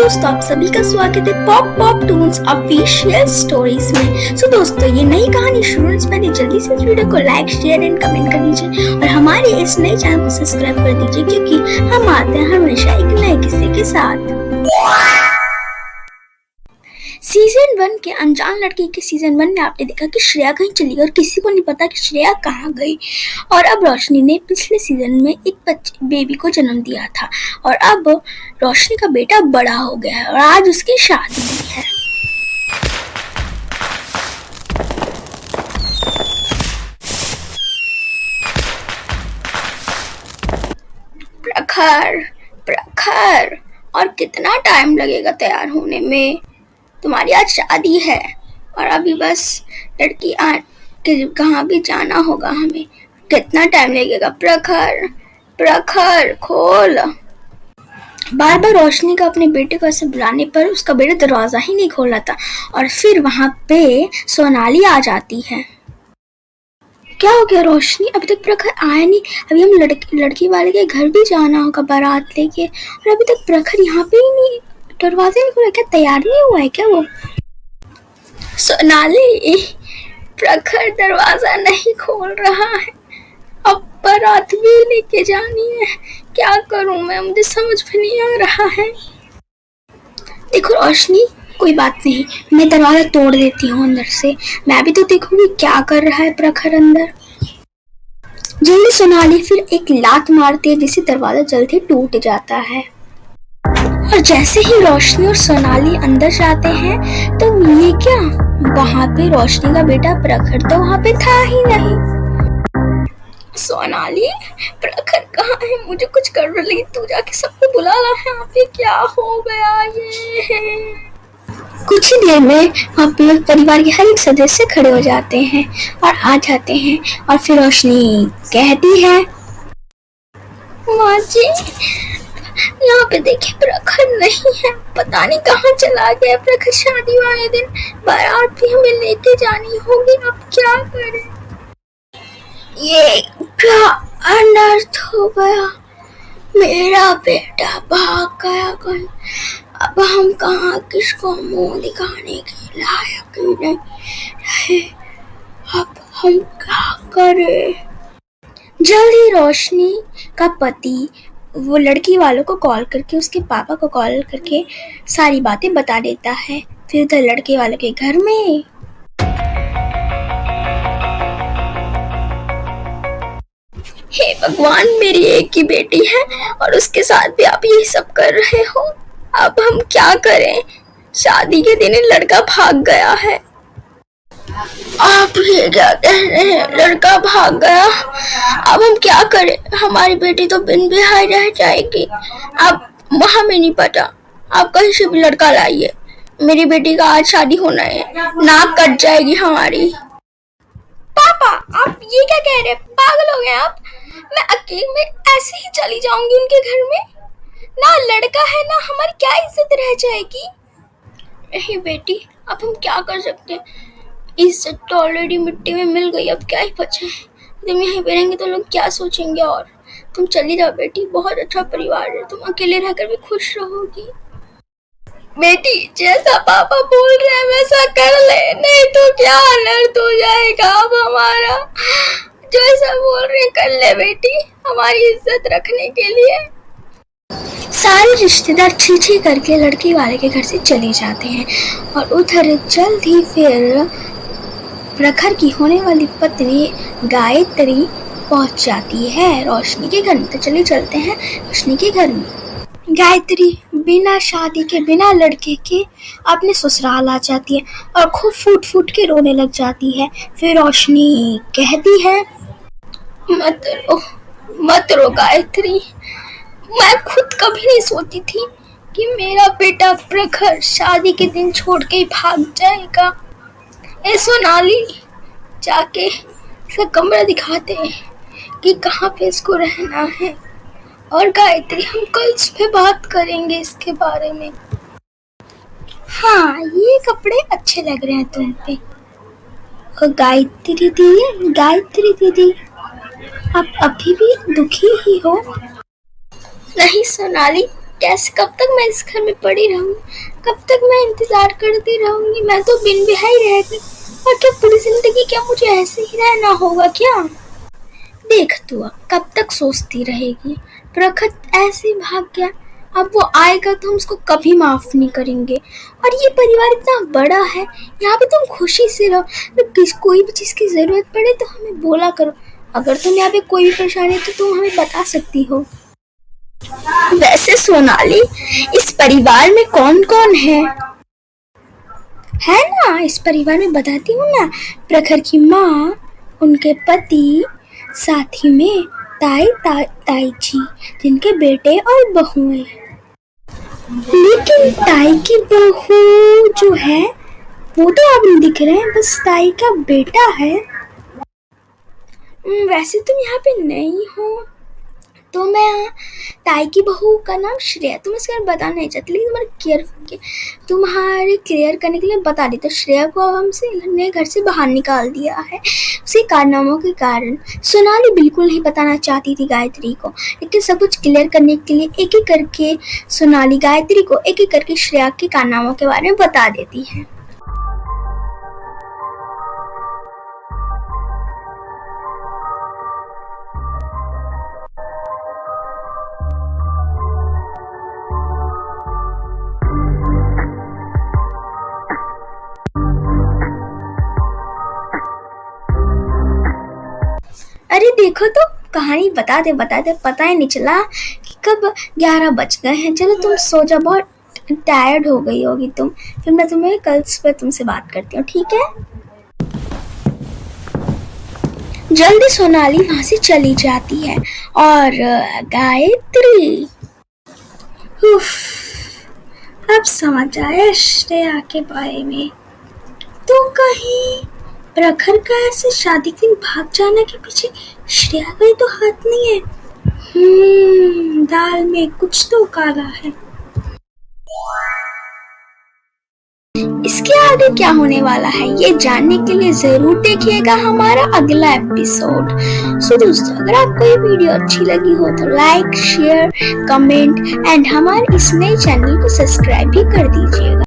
दोस्तों, आप सभी का स्वागत है pop pop Toons official stories में। सो दोस्तों, ये नई कहानी शुरू से पहले जल्दी से इस वीडियो को लाइक, शेयर एंड कमेंट कर दीजिए और हमारे इस नए चैनल को सब्सक्राइब कर दीजिए, क्योंकि हम आते हैं हमेशा एक नए किस्से के साथ। सीजन 1 के अनजान लड़की के सीजन 1 में आपने देखा कि श्रेया कहीं चली गई और किसी को नहीं पता कि श्रेया कहाँ गई। और अब रोशनी ने पिछले सीजन में एक बेबी को जन्म दिया था और अब रोशनी का बेटा बड़ा हो गया है और आज उसकी शादी भी है। प्रखर प्रखर, और कितना टाइम लगेगा तैयार होने में? तुम्हारी आज शादी है और अभी बस लड़की कहाँ भी जाना होगा हमें। कितना टाइम लगेगा? प्रखर प्रखर खोल। बार बार रोशनी का अपने बेटे को ऐसे बुलाने पर उसका बेटा दरवाजा ही नहीं खोल रहा था और फिर वहां पे सोनाली आ जाती है। क्या हो गया रोशनी? अभी तक प्रखर आया नहीं। अभी हम लड़की वाले के घर भी जाना होगा बारात लेके और अभी तक प्रखर यहाँ पे ही नहीं, दरवाजे नहीं खोला। क्या तैयार नहीं हुआ है क्या वो? सोनाली, प्रखर दरवाजा नहीं खोल रहा है। अब बारात भी लेके जानी है, क्या करूं मैं? मुझे समझ में नहीं आ रहा है। देखो रोशनी, कोई बात नहीं, मैं दरवाजा तोड़ देती हूँ अंदर से। मैं भी तो देखूंगी क्या कर रहा है प्रखर अंदर। जल्दी सोनाली फिर एक लात मारती है जिससे दरवाजा जल्दी टूट जाता है। और जैसे ही रोशनी और सोनाली अंदर जाते हैं तो ये क्या, वहां पे रोशनी का बेटा प्रखर तो वहां पे था ही नहीं। सोनाली, प्रखर कहाँ है? मुझे कुछ कर रही, तू जाके सबको बुला ला है। यहाँ पे क्या हो गया ये? कुछ ही देर में वहाँ पे परिवार के हर एक सदस्य खड़े हो जाते हैं और आ जाते हैं और फिर रोशनी कहती है, माँ जी यहाँ पे देखिए प्रखर नहीं है, पता नहीं कहाँ चला गया प्रखर। शादी वाले दिन बारात भी हमें लेके जानी होगी, अब क्या करें? ये क्या अनर्थ हो गया? मेरा बेटा भाग गया कहीं। अब हम कहाँ किसको मुंह दिखाने के लायक ही नहीं रहे। अब हम क्या करें? जल्दी रोशनी का पति वो लड़की वालों को कॉल करके, उसके पापा को कॉल करके सारी बातें बता देता है। फिर उधर लड़के वालों के घर में हे भगवान, मेरी एक ही बेटी है और उसके साथ भी आप यही सब कर रहे हो। अब हम क्या करें? शादी के दिन लड़का भाग गया है। आप ये क्या कह रहे हैं? लड़का भाग गया? अब हम क्या करें? हमारी बेटी तो बिन ब्याह रह जाएगी। अब हमें नहीं पता, आप कहीं से भी लड़का लाइए, मेरी बेटी का आज शादी होना है, नाक कट जाएगी हमारी। पापा, आप ये क्या कह रहे हैं? पागल हो गए आप? मैं अकेले में ऐसे ही चली जाऊंगी उनके घर में? ना लड़का है ना हमारी क्या इज्जत रह जाएगी? नहीं बेटी, अब हम क्या कर सकते हैं? इज्जत तो ऑलरेडी मिट्टी में मिल गई, अब क्या ही बचा है? तुम यहीं पे रहेंगे तो लोग क्या सोचेंगे? और तुम चली जाओ बेटी, बहुत अच्छा परिवार है, तुम अकेले रहकर भी खुश रहोगी। बेटी, जैसा पापा बोल रहे हैं वैसा कर ले, नहीं तो क्या अनर्थ हो जाएगा अब हमारा। जैसा बोल रहे हैं कर ले बेटी, हमारी इज्जत रखने के लिए। सारे रिश्तेदार छी करके लड़की वाले के घर से चले जाते हैं और उधर जल्द ही फिर प्रखर की होने वाली पत्नी गायत्री पहुंच जाती है रोशनी के घर में। तो चलिए चलते हैं रोशनी के घर में। गायत्री बिना शादी के, बिना लड़के के अपने ससुराल आ जाती है और खूब फूट फूट के रोने लग जाती है। फिर रोशनी कहती है, मत रो गायत्री, मैं खुद कभी नहीं सोची थी कि मेरा बेटा प्रखर शादी के दिन छोड़ के ही भाग जाएगा। ए सोनाली, जाके इसका कमरा दिखाते हैं कि कहाँ पे इसको रहना है। और गायत्री, हम कल सुबह बात करेंगे इसके बारे में। हाँ, ये कपड़े अच्छे लग रहे हैं तुम पे। और गायत्री दीदी, आप अभी भी दुखी ही हो? नहीं सोनाली, कैसे, कब तक मैं इस घर में पड़ी रहूंगी, कब तक मैं इंतजार करती रहूंगी। मैं तो बिन ब्याह रह गई, और क्या पूरी जिंदगी क्या मुझे ऐसे ही रहना होगा क्या? देख तू अब कब तक सोचती रहेगी। प्रखर ऐसे ही भाग गया, अब वो आएगा तो हम उसको कभी माफ नहीं करेंगे। और ये परिवार इतना बड़ा है, यहाँ पे तुम खुशी से रहो। तो कोई भी चीज की जरूरत पड़े तो हमें बोला करो। अगर तुम यहाँ पे कोई भी परेशानी है तो तुम हमें बता सकती हो। वैसे सोनाली, इस परिवार में कौन कौन है ना? इस परिवार में बताती हूँ ना। प्रखर की माँ, उनके पति, साथ ही में ताई जी, जिनके बेटे और बहुएं। लेकिन ताई की बहू जो है वो तो आप नहीं दिख रहे हैं, बस ताई का बेटा है। वैसे तुम यहाँ पे नहीं हो तो मैं ताई की बहू का नाम श्रेया, तुम इसके बारे में बताना नहीं चाहती, लेकिन तुम्हारे क्लियर करने के लिए बता दी। तो श्रेया को अब हमने घर से बाहर निकाल दिया है उसी कारनामों के कारण। सोनाली बिल्कुल नहीं बताना चाहती थी गायत्री को, लेकिन सब कुछ क्लियर करने के लिए एक एक करके सोनाली गायत्री को एक एक करके श्रेया के कारनामों के बारे में बता देती है। अरे देखो तो, कहानी बताते पता ही नहीं चला कि कब 11 बज गए हैं। चलो तुम सो जाओ, बहुत टायर्ड हो गई होगी तुम। फिर मैं तुम्हें कल सुबह तुमसे बात करती हूँ, ठीक है? जल्दी सोनाली वहां से चली जाती है। और गायत्री, अब समझ आया श्रेया के बारे में। तो कहीं प्रखर का ऐसे शादी के दिन भाग जाने के पीछे श्रेया का तो हाथ नहीं है। दाल में कुछ तो काला है। इसके आगे क्या होने वाला है ये जानने के लिए जरूर देखिएगा हमारा अगला एपिसोड। सो दोस्तों, अगर आपको ये वीडियो अच्छी लगी हो तो लाइक, शेयर, कमेंट एंड हमारे इस नए चैनल को सब्सक्राइब भी कर दीजिएगा।